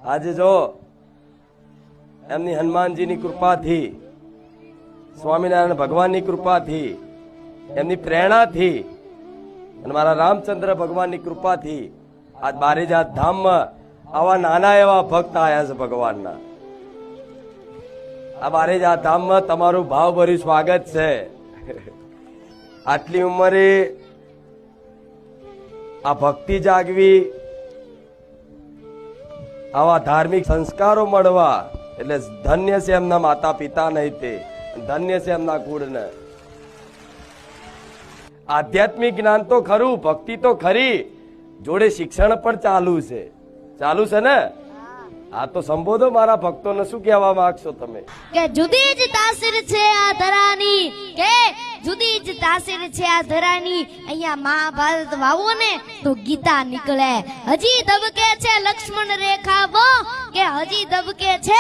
આજે જો એમની હનુમાનજીની કૃપાથી, સ્વામિનારાયણ ભગવાનની કૃપાથી, એમની પ્રેરણાથી અને મારા રામચંદ્ર ભગવાનની કૃપાથી આજ બારેજાત ધામમાં આવા નાના એવા ભક્ત આયા છે ભગવાનના. આ બારેજાત ધામમાં તમારું ભાવભર્યું સ્વાગત છે. આટલી ઉંમરે આ ભક્તિ જાગવી, આવા ધાર્મિક સંસ્કારો મળવા એટલે ધન્ય છે એમના માતા પિતા નહીં, તે ધન્ય છે એમના કુળને. આધ્યાત્મિક જ્ઞાન તો ખરું, ભક્તિ તો ખરી, જોડે શિક્ષણ પણ ચાલુ છે ને. આ તો સંબોધો મારા ભક્તોને, શું કહેવા માંગશો તમે? કે જુદી જ તાસીર છે આ ધરાની, કે જુદી જ તાસીર છે આ ધરાની. અહીંયા મહાભારત વાવો ને તો ગીતા નીકળે. હજી દબકે છે લક્ષ્મણ રેખાવો, કે હજી દબકે છે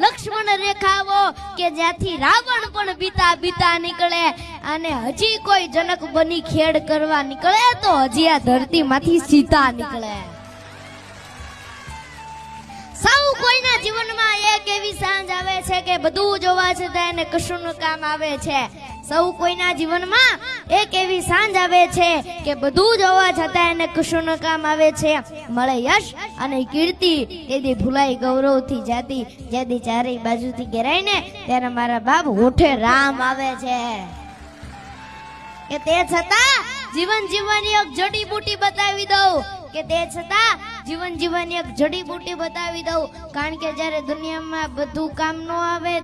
લક્ષ્મણ રેખાવો, કે જ્યાંથી રાવણ પણ બીતા નીકળે. અને હજી કોઈ જનક બની ખેડ કરવા નીકળે તો હજી આ ધરતીમાંથી સીતા નીકળે. સૌ કોઈના જીવનમાં એક એવી સાંજ આવે છે કે બધું જોવા છતાં એને કશુંનું કામ આવે છે. સૌ કોઈના જીવનમાં એક એવી સાંજ આવે છે કે બધું જોવા છતાં એને કશુંનું કામ આવે છે. મળે યશ અને કીર્તિ, તેથી ભૂલાઈ ગૌરવથી જાતિ, જેથી ચારેય બાજુથી ઘેરાય ને ત્યારે મારા બાપ હોઠે રામ આવે છે. કે તે છતાં જીવન જીવવાની એક જડીબુટી બતાવી દઉં, કે તે છતાં જીવન જીવવાની એક જડીબુટી બતાવી દઉં. કારણ કે જ્યારે દુનિયામાં બધું કામ ન આવે